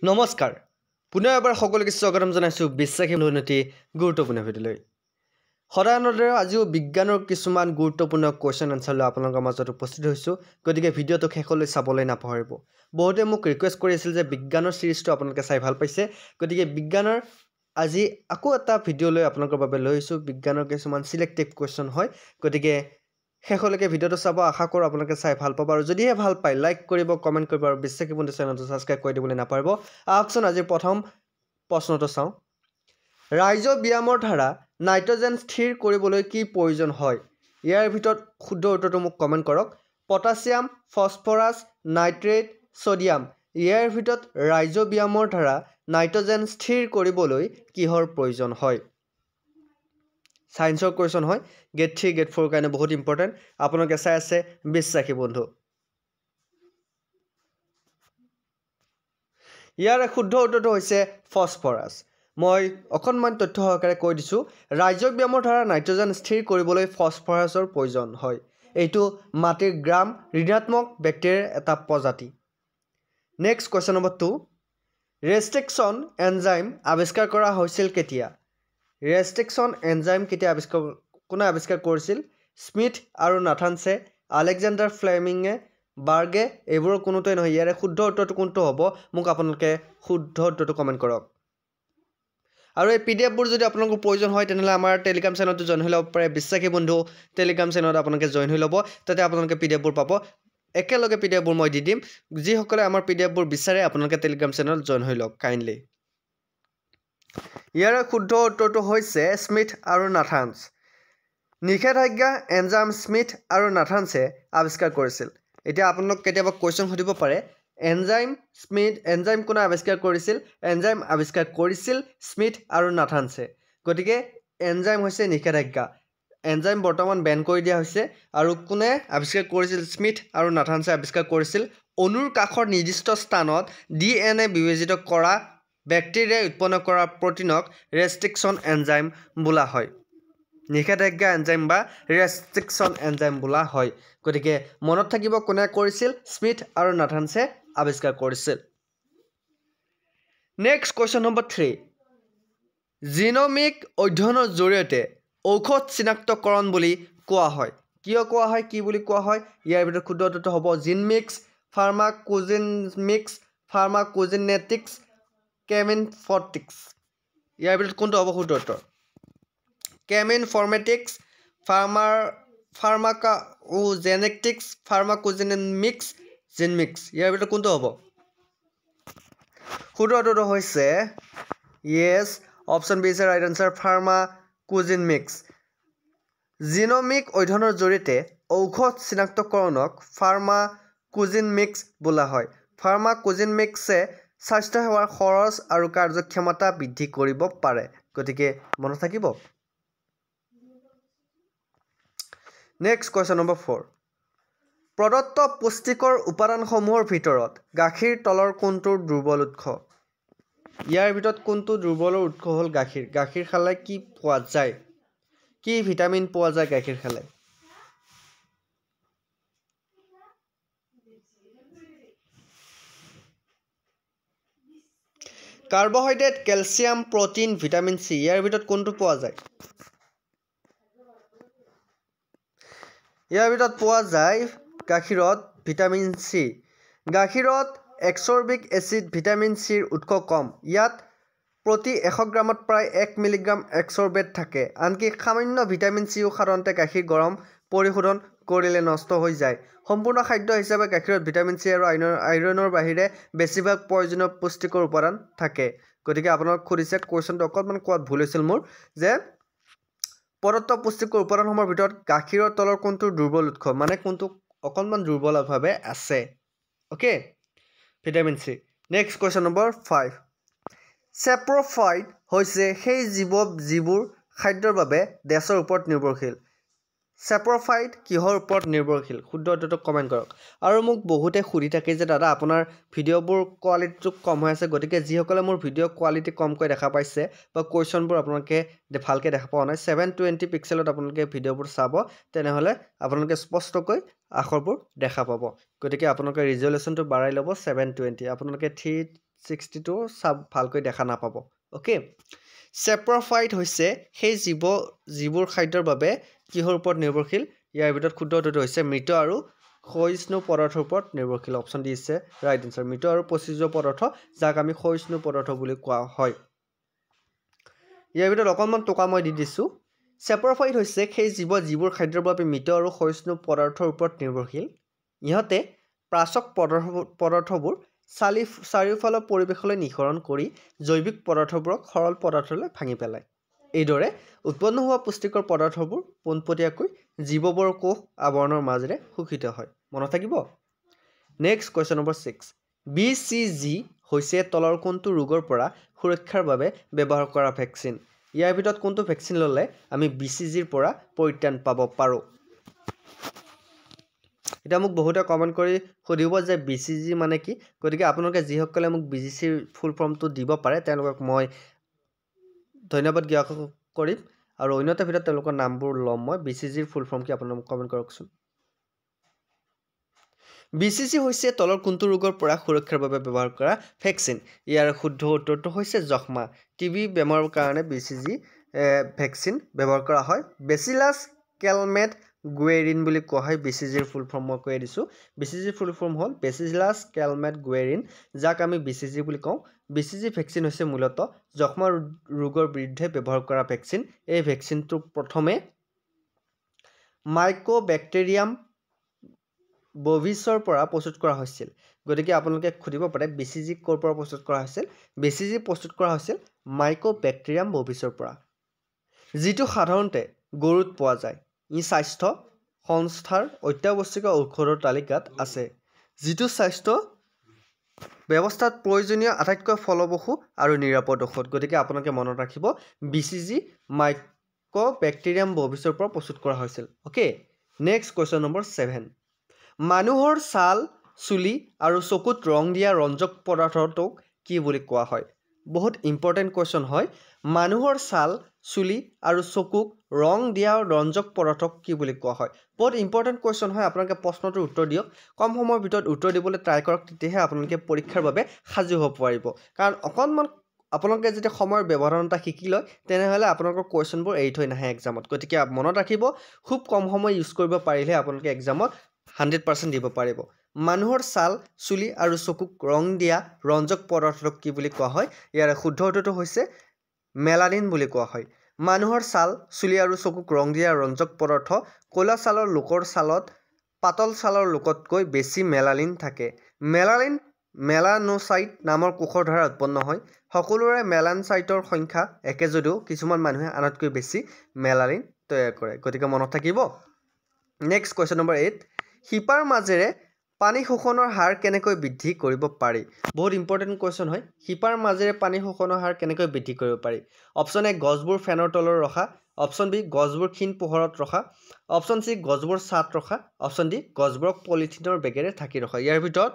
নমস্কাৰ পুনৰ এবাৰ সকলোকে স্বাগতম জনাইছো বিশ্বাসী উন্নতি গুৰুত্বপূৰ্ণ ভিডিঅ'লৈ সদায়ৰ আজিও বিজ্ঞানৰ কিছুমান গুৰুত্বপূৰ্ণ কোৱেশ্চন আনসাৰ লৈ আপোনালোকৰ মাজত উপস্থিত হৈছো গতিকে ভিডিঅ'টো শেষলৈ চাবলৈ নাপাহৰিব বহুতে মোক ৰিকুৱেষ্ট কৰি আছিল যে বিজ্ঞানৰ সিৰিজটো আপোনালোকে চাই ভাল পাইছে গতিকে বিজ্ঞানৰ আজি আকৌ এটা ভিডিঅ' লৈ আপোনালোকৰ বাবে লৈ আহিছো বিজ্ঞানৰ কিছুমান সিলেক্টিভ কোৱেশ্চন হয় গতিকে শেষলৈকে ভিডিঅ'টো চাব আশা কৰোঁ আপোনালোকে চাই ভাল পাব আৰু যদিহে ভাল পায় লাইক কৰিব কমেণ্ট কৰিব আৰু বিশ্বাসী বন্ধু চেনেলটো সাবস্ক্ৰাইব কৰি দিবলৈ নাপাহৰিব আহকচোন আজি প্ৰথম প্ৰশ্নটো চাওঁ ৰাইজোবিয়ামৰ দ্বাৰা নাইট্ৰজেন স্থিৰ কৰিবলৈ কি প্ৰয়োজন হয় ইয়াৰ ভিতৰত শুদ্ধ উত্তৰটো মোক কমেণ্ট কৰক পটাছিয়াম ফসফৰাছ নাইট্ৰেট সোডিয়াম ইয়াৰ ভিতৰত ৰাইজোবিয়ামৰ দ্বাৰা নাইট্ৰজেন স্থিৰ কৰিবলৈ কিহৰ প্ৰয়োজন হয় সায়েন্সৰ কোৱেশ্চন হয় গেট 3 গেট 4 কাৰণে বহুত ইম্পৰ্টেন্ট আপোনালোকে চাই আছে বিশ্বাসী বন্ধু ইয়াৰ শুদ্ধ উত্তৰটো হৈছে ফসফৰাছ মই অকণমান তথ্য সহকাৰে কৈ দিছো ৰাইজোবিয়ামৰ দ্বাৰা নাইট্ৰজেন স্থিৰ কৰিবলৈ ফসফৰাছৰ প্ৰয়োজন হয় এইটো মাটিৰ গ্ৰাম ঋণাত্মক বেক্টেৰিয়াৰ এটা প্ৰজাতি next question number 2 restriction enzyme আৱিষ্কাৰ কৰা হৈছিল কেতিয়া ৰেষ্ট্ৰিকশ্যন এনজাইম কেতিয়া কোনে আৱিষ্কাৰ কৰিছিল স্মিথ আৰু নাথানছে আলেকজাণ্ডাৰ ফ্লেমিঙে বাৰ্গে এইবোৰৰ কোনোটোই নহয় ইয়াৰে শুদ্ধ উত্তৰটো কোনটো হ'ব মোক আপোনালোকে শুদ্ধ উত্তৰটো কমেণ্ট কৰক আৰু এই পিডিএফবোৰ যদি আপোনালোকৰ প্ৰয়োজন হয় তেনেহলে আমাৰ টেলিগ্ৰাম চেনেলটো জইন হৈ ল'ব পাৰে বিশ্বাসী বন্ধু টেলিগ্ৰাম চেনেলত আপোনালোকে জইন হৈ ল'ব তাতে আপোনালোকে পিডিএফবোৰ পাব একেলগে পিডিএফবোৰ মই দি দিম যিসকলে আমাৰ পিডিএফবোৰ বিচাৰে আপোনালোকে টেলিগ্ৰাম চেনেলত জইন হৈ লওক কাইণ্ডলি ইয়াৰ শুদ্ধ উত্তৰটো হৈছে স্মিথ আৰু নাথানছ নিষেধাজ্ঞা এনজাইম স্মিথ আৰু নাথানছে আৱিষ্কাৰ কৰিছিল এতিয়া আপোনালোক কেতিয়াবা কোৱেশ্চন সুধিব পাৰে এনজাইম কোনে আৱিষ্কাৰ কৰিছিল এনজাইম আৱিষ্কাৰ কৰিছিল স্মিথ আৰু নাথানছে গতিকে এনজাইম হৈছে নিষেধাজ্ঞা এনজাইম বৰ্তমান বেন কৰি দিয়া হৈছে আৰু কোনে আৱিষ্কাৰ কৰিছিল স্মিথ আৰু নাথানছে আৱিষ্কাৰ কৰিছিল অণুৰ কাষৰ নিৰ্দিষ্ট স্থানত ডিএনএ বিভাজিত কৰা বেক্টেৰিয়াই উৎপন্ন কৰা প্ৰটিনক ৰেষ্ট্ৰিকশ্যন এনজাইম বোলা হয় নিষেধাজ্ঞা এনজাইম বা ৰেষ্ট্ৰিকশ্যন এনজাইম বোলা হয় গতিকে মনত থাকিব কোনে কৰিছিল স্মিথ আৰু নাথানছে আৱিষ্কাৰ কৰিছিল নেক্সট কোৱেশ্চন নম্বৰ 3 জিনোমিক অধ্যয়নৰ জৰিয়তে ঔষধ চিনাক্তকৰণ বুলি কোৱা হয় কিয় কোৱা হয় কি বুলি কোৱা হয় ইয়াৰ ভিতৰত শুদ্ধ উত্তৰটো হ'ব জিনমিক্স ফাৰ্মাকোজিনেটিক্স কেমিনফৰ্টিক্স ইয়াৰ ভিতৰত কোনটো হ'ব শুদ্ধ উত্তৰ কেমিনফৰ্মেটিক্স ফাৰ্মাকোজেনেটিক্স ফাৰ্মাকোজিনমিক্স জিনমিক্স ইয়াৰ ভিতৰত কোনটো হ'ব শুদ্ধ উত্তৰটো হৈছে yes option B is right answer pharmacogenomics genomic অধ্যয়নৰ জৰিয়তে ঔষধ চিনাক্তকৰণক ফাৰ্মাকোজিনমিক্স বোলা হয় ফাৰ্মাকোজিনমিক্সে স্বাস্থ্য সেৱাৰ খৰচ আৰু কাৰ্যক্ষমতা বৃদ্ধি কৰিব পাৰে গতিকে মনত থাকিব নেক্সট কোৱেশ্চন নম্বৰ 4 প্ৰদত্ত পুষ্টিকৰ উপাদানসমূহৰ ভিতৰত গাখীৰ তলৰ কোনটো দুৰ্বল উৎস ইয়াৰ ভিতৰত কোনটো দুৰ্বলৰ উৎস হ'ল গাখীৰ খালে কি পোৱা যায় কি ভিটামিন পোৱা যায় গাখীৰ খালে কাৰ্বহাইড্ৰেট কেলচিয়াম প্ৰটিন ভিটামিন সি ইয়াৰ ভিতৰত কোনটো পোৱা যায় ইয়াৰ ভিতৰত পোৱা যায় গাখীৰত ভিটামিন সি গাখীৰত এক্সৰবিক এচিড ভিটামিন সিৰ উৎস কম ইয়াত প্ৰতি 100 গ্ৰামত প্ৰায় 1 মিলিগ্ৰাম এক্সৰবেট থাকে আনকি সামান্য ভিটামিন সিও সাধাৰণতে গাখীৰ গৰম পৰিশোধন কৰিলে নষ্ট হৈ যায় সম্পূৰ্ণ খাদ্য হিচাপে গাখীৰত ভিটামিন সি আৰু আইৰণৰ বাহিৰে বেছিভাগ প্ৰয়োজনীয় পুষ্টিকৰ উপাদান থাকে গতিকে আপোনাক খুদিছে কোৱেশ্চনটো অকণমান কোৱাত ভুল হৈছিল মোৰ যে প্ৰদত্ত পুষ্টিকৰ উপাদানসমূহৰ ভিতৰত গাখীৰৰ তলৰ কোনটো দুৰ্বল উৎস মানে কোনটো অকণমান দুৰ্বলভাৱে আছে ওকে ভিটামিন সি নেক্সট কোৱেশ্চন নম্বৰ 5 চেপ্ৰফাইট হৈছে সেই যিবোৰ খাদ্যৰ বাবে ডেছৰ ওপৰত নিৰ্ভৰশীল চেপ্ৰফাইট কিহৰ ওপৰত নিৰ্ভৰশীল শুদ্ধ উত্তৰটো কমেণ্ট কৰক আৰু মোক বহুতে সুধি থাকে যে দাদা আপোনাৰ ভিডিঅ'বোৰ কোৱালিটিটো কম হৈ আছে গতিকে যিসকলে মোৰ ভিডিঅ' কোৱালিটি কমকৈ দেখা পাইছে বা কুৱেশ্যনবোৰ আপোনালোকে ভালকৈ দেখা পোৱা নাই 720 পিক্সেলত আপোনালোকে ভিডিঅ'বোৰ চাব তেনেহ'লে আপোনালোকে স্পষ্টকৈ আখৰবোৰ দেখা পাব গতিকে আপোনালোকে ৰিজলিউশ্যনটো বাঢ়াই ল'ব 720 আপোনালোকে 62 সাব ভালকৈ দেখা নাপাব ওকে সেপ্ৰফাইট হৈছে সেই জীৱৰ খাদ্যৰ বাবে কিহৰ ওপৰত নিৰ্ভৰশীল ইয়াৰ ভিতৰত শুদ্ধ উত্তৰটো হৈছে মৃত আৰু ক্ষয়িষ্ণু পদাৰ্থৰ ওপৰত নিৰ্ভৰশীল অপচন ডি আছে ৰাইট আনসাৰ মৃত আৰু পচিযোগ্য পদাৰ্থ যাক আমি ক্ষয়িষ্ণু পদাৰ্থ বুলি কোৱা হয় ইয়াৰ ভিতৰত অকণমান টকা মই দি দিছো সেপ্ৰফাইট হৈছে সেই জীৱৰ খাদ্যৰ বাবে মৃত আৰু ক্ষয়িষ্ণু পদাৰ্থৰ ওপৰত নিৰ্ভৰশীল ইহঁতে প্ৰাচক পদাৰ্থবোৰ চাৰিওফালৰ পৰিৱেশলৈ নিঃসৰণ কৰি জৈৱিক পদাৰ্থবোৰক সৰল পদাৰ্থলৈ ভাঙি পেলায় এইদৰে উৎপন্ন হোৱা পুষ্টিকৰ পদাৰ্থবোৰ পোনপটীয়াকৈ জীৱবোৰৰ কোষ আৱৰণৰ মাজেৰে শোষিত হয় মনত থাকিব নেক্সট কোৱেশ্চন নম্বৰ 6 BCG হৈছে তলৰ কোনটো ৰোগৰ পৰা সুৰক্ষাৰ বাবে ব্যৱহাৰ কৰা ভ্যাকচিন ইয়াৰ ভিতৰত কোনটো ভ্যাকচিন ললে আমি BCG ৰ পৰা পৰিত্ৰাণ পাব পাৰো এটা মোক বহুতে কমেন্ট কৰি সুধিব যে BCG মানে কি গতিকে আপোনালোকে যিসকলে মোক BCG ৰ ফুল ফৰ্মটো দিব পাৰে তেওঁলোকক মই ধন্যবাদ জ্ঞাপন কৰিম আৰু অন্যটা ভিতৰত তেওঁলোকৰ নামবোৰ লম মই BCG ৰ ফুল ফৰ্ম কি আপোনালোকে কমেন্ট কৰকচোন BCG হৈছে তলৰ কোনটো ৰোগৰ পৰা সুৰক্ষাৰ বাবে ব্যৱহাৰ কৰা ভ্যাকচিন ইয়াৰ শুদ্ধ উত্তৰটো হৈছে যক্ষ্মা টিবি বেমাৰৰ কাৰণে BCG ভ্যাকচিন ব্যৱহাৰ কৰা হয় বেচিলাছ কেলমেট গুৱেৰিন বুলি কোৱা হয় BCG ৰ ফুল ফৰ্ম মই কৈ দিছো BCG ৰ ফুল ফৰ্ম হ'ল বেচিলাছ কেলমেট গুৱেৰিন যাক আমি BCG বুলি কওঁ BCG ভ্যাকচিন হৈছে মূলত যক্ষ্মা ৰোগৰ বিৰুদ্ধে ব্যৱহাৰ কৰা ভ্যাকচিন এই ভ্যাকচিনটো প্ৰথমে মাইকোবেক্টেৰিয়াম বভিছৰ পৰা প্ৰস্তুত কৰা হৈছিল গতিকে আপোনালোকে খুদিব পাৰে BCG কৰ পৰা প্ৰস্তুত কৰা হৈছিল BCG প্ৰস্তুত কৰা হৈছিল মাইকোবেক্টেৰিয়াম বভিছৰ পৰা যিটো সাধাৰণতে গৰুত পোৱা যায় ই স্বাস্থ্য সংস্থাৰ অত্যাৱশ্যকীয় ঔষধৰ তালিকাত আছে যিটো স্বাস্থ্য ব্যৱস্থাত প্ৰয়োজনীয় আটাইতকৈ ফলপ্ৰসূ আৰু নিৰাপদ ঔষধ গতিকে আপোনালোকে মনত ৰাখিব BCG মাইকোবেক্টেৰিয়াম বভিছৰ পৰা প্ৰস্তুত কৰা হৈছিল ওকে নেক্সট কোৱেশ্চন নম্বৰ 7 মানুহৰ ছাল চুলি আৰু চকুত ৰং দিয়া ৰঞ্জক পদাৰ্থটোক কি বুলি কোৱা হয় বহুত ইম্পৰ্টেন্ট কোৱেশ্চন হয় মানুহৰ ছাল চুলি আৰু চকুক ৰং দিয়া ৰঞ্জক পদাৰ্থক কি বুলি কোৱা হয় বহুত ইম্পৰ্টেন্ট কোৱেশ্চন হয় আপোনালোকে প্ৰশ্নটোৰ উত্তৰ দিয়ক কম সময়ৰ ভিতৰত উত্তৰ দিবলৈ ট্ৰাই কৰক তেতিয়াহে আপোনালোকে পৰীক্ষাৰ বাবে সাজু হ'ব পাৰিব কাৰণ অকণমান আপোনালোকে যেতিয়া সময়ৰ ব্যৱধানতা শিকি লয় তেনেহলে আপোনালোকৰ কোৱেশ্চনবোৰ এৰি থৈ নাহে এক্সামত গতিকে মনত ৰাখিব খুব কম সময় ইউজ কৰিব পাৰিলে আপোনালোকে এক্সামত 100% দিব পাৰিব মানুহৰ ছাল চুলি আৰু চকুক ৰং দিয়া ৰঞ্জক পদাৰ্থক কি বুলি কোৱা হয় ইয়াৰ শুদ্ধ উত্তৰটো হৈছে মেলানিন বুলি কোৱা হয় মানুহৰ ছাল চুলি আৰু চকুক ৰং দিয়া ৰঞ্জক পদাৰ্থ ক'লা ছালৰ লোকৰ ছালত পাতল ছালৰ লোকতকৈ বেছি মেলানিন থাকে মেলানিন মেলানোসাইট নামৰ কোষৰ দ্বাৰা উৎপন্ন হয় সকলোৰে মেলানসাইটৰ সংখ্যা একে যদিও কিছুমান মানুহে আনতকৈ বেছি মেলানিন তৈয়াৰ কৰে গতিকে মনত থাকিব নেক্সট কোৱেশ্চন নম্বৰ 8 হিপাৰ মাজেৰে পানী শোষণৰ হাৰ কেনেকৈ বৃদ্ধি কৰিব পাৰি বহুত ইম্পৰ্টেন্ট কোৱেশ্চন হয় হিপাৰ মাজেৰে পানী শোষণৰ হাৰ কেনেকৈ বৃদ্ধি কৰিব পাৰি অপচন এ গছবোৰ ফেনৰ তলত ৰখা অপচন বি গছবোৰ ক্ষীণ পোহৰত ৰখা অপচন সি গছবোৰ ছাত ৰখা অপচন ডি গছবোৰক পলিথিনৰ বেগেৰে ঢাকি ৰখা ইয়াৰ ভিতৰত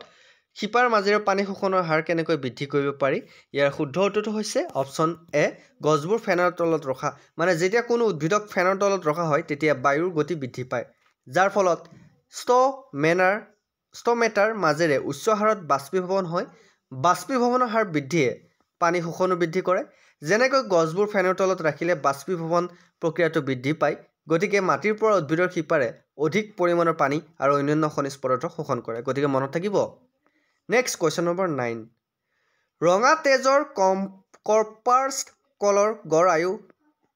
হিপাৰ মাজেৰে পানী শোষণৰ হাৰ কেনেকৈ বৃদ্ধি কৰিব পাৰি ইয়াৰ শুদ্ধ উত্তৰটো হৈছে অপচন এ গছবোৰ ফেনৰ তলত ৰখা মানে যেতিয়া কোনো উদ্ভিদক ফেনৰ তলত ৰখা হয় তেতিয়া বায়ুৰ গতি বৃদ্ধি পায় যাৰ ফলত ষ্টমেটাৰ মাজেৰে উচ্চ হাৰত বাষ্পীভৱন হয় বাষ্পীভৱনৰ হাৰ বৃদ্ধিয়ে পানী শোষণ বৃদ্ধি কৰে যেনেকৈ গছবোৰ ফেনৰ তলত ৰাখিলে বাষ্পীভৱন প্ৰক্ৰিয়াটো বৃদ্ধি পায় গতিকে মাটিৰ পৰা উদ্ভিদৰ শিপাৰে অধিক পৰিমাণৰ পানী আৰু অন্যান্য খনিজ পদাৰ্থ শোষণ কৰে গতিকে মনত থাকিব নেক্সট কোৱেশ্চন নম্বৰ 9 ৰঙা তেজৰ কৰ্পাছ কলৰ গড় আয়ু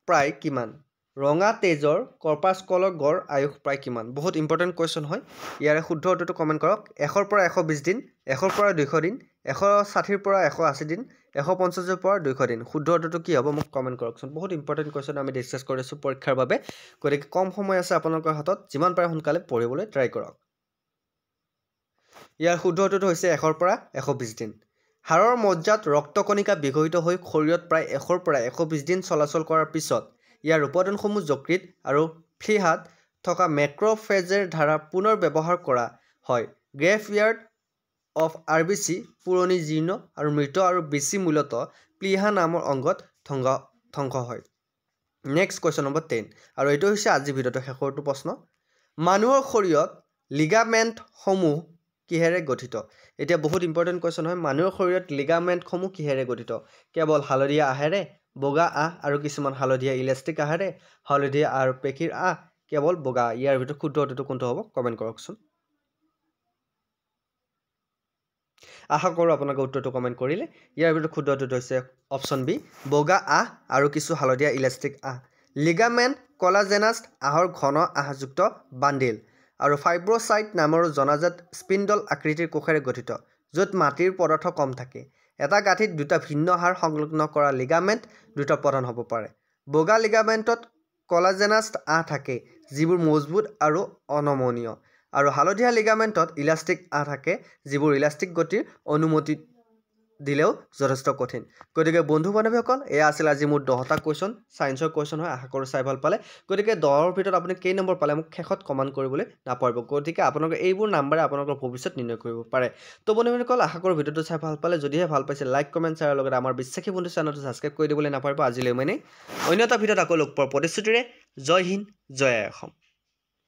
প্ৰায় কিমান ৰঙা তেজৰ কৰ্পাছ কলৰ গড় আয়ুস প্ৰায় কিমান বহুত ইম্পৰ্টেন্ট কোৱেশ্চন হয় ইয়াৰে শুদ্ধ উত্তৰটো কমেন্ট কৰক 1 ৰ পৰা 120 দিন 1 ৰ পৰা 200 দিন 160 ৰ পৰা 180 দিন 150 ৰ পৰা 200 দিন শুদ্ধ উত্তৰটো কি হ'ব মোক কমেন্ট কৰকচোন বহুত ইম্পৰ্টেন্ট কোৱেশ্চন আমি ডিসকাস কৰিছো পৰীক্ষাৰ বাবে গতিকে কম সময় আছে আপোনালোকৰ হাতত যিমান পাৰে সোনকালে পঢ়িবলৈ ট্ৰাই কৰক ইয়াৰ শুদ্ধ উত্তৰটো হৈছে 1 ৰ পৰা 120 দিন হাড়ৰ মজ্জাত ৰক্তকণিকা বিঘটিত হৈ শৰীৰত প্ৰায় 1 ৰ পৰা 120 দিন চলাচল কৰাৰ পিছত ইয়াৰ উপাদানসমূহ যকৃত আৰু ফ্লিহাত থকা মেক্ৰোফেজৰ দ্বাৰা পুনৰ ব্যৱহাৰ কৰা হয় গ্ৰেভয়াৰ্ড অফ আৰবিসি পুৰণি জীৰ্ণ আৰু মৃত আৰু বেছি মূলত প্লিহা নামৰ অংগত ধ্বংস হয় নেক্সট কোৱেশ্চন নম্বৰ 10 আৰু এইটো হৈছে আজি ভিডিঅ'টো শেষৰটো প্ৰশ্ন মানুহৰ শৰীৰত লিগামেণ্ট সমূহ কিহেৰে গঠিত এতিয়া বহুত ইম্পৰ্টেণ্ট কুৱেশ্যন হয় মানুহৰ শৰীৰত লিগামেণ্টসমূহ কিহেৰে গঠিত কেৱল হালধীয়া আহেৰে বগা আহ আৰু কিছুমান হালধীয়া ইলাষ্টিক আহেৰে হালধীয়া আৰু পেশীৰ আহ কেৱল বগা ইয়াৰ ভিতৰত শুদ্ধ উত্তৰটো কোনটো হ'ব কমেণ্ট কৰকচোন আশা কৰোঁ আপোনালোকে উত্তৰটো কমেণ্ট কৰিলে ইয়াৰ ভিতৰত শুদ্ধ উত্তৰটো হৈছে অপশ্যন বি বগা আহ আৰু কিছু হালধীয়া ইলাষ্টিক আহ লিগামেণ্ট কলাজেনাছ আহৰ ঘন আহযুক্ত বান্ডিল আৰু ফাইব্ৰ'চাইট নামৰ জনাজাত স্পিণ্ডল আকৃতিৰ কোষেৰে গঠিত য'ত মাটিৰ পদাৰ্থ কম থাকে এটা গাঁঠিত দুটা ভিন্ন হাড় সংলগ্ন কৰা লিগামেণ্ট দুটা প্ৰধান হ'ব পাৰে বগা লিগামেণ্টত কলাজেনাছ আহ থাকে যিবোৰ মজবুত আৰু অনমনীয় আৰু হালধীয়া লিগামেণ্টত ইলাষ্টিক আহ থাকে যিবোৰ ইলাষ্টিক গতিৰ অনুমতি দিলেও যথেষ্ট কঠিন গতিকে বন্ধু বান্ধৱীসকল এয়া আছিল আজি মোৰ 10টা কুৱেশ্যন সায়েন্সৰ কুৱেশ্যন হয় আশা কৰোঁ চাই ভাল পালে গতিকে 10ৰ ভিতৰত আপুনি কেই নম্বৰ পালে মোক শেষত কমেণ্ট কৰিবলৈ নাপাহৰিব গতিকে আপোনালোকে এইবোৰ নাম্বাৰে আপোনালোকৰ ভৱিষ্যত নিৰ্ণয় কৰিব পাৰে তো বন্ধুসকল আশা কৰোঁ ভিডিঅ'টো চাই ভাল পালে যদিহে ভাল পাইছে লাইক কমেণ্ট শ্বেয়াৰৰ লগতে আমাৰ বিশ্বাসী বন্ধু চেনেলটো ছাবস্ক্ৰাইব কৰি দিবলৈ নাপাহৰিব আজিলৈ মানে অন্য এটা ভিডিঅ'ত আকৌ লগ পোৱাৰ প্ৰতিশ্ৰুতিৰে জয় হিন্দ জয় অসম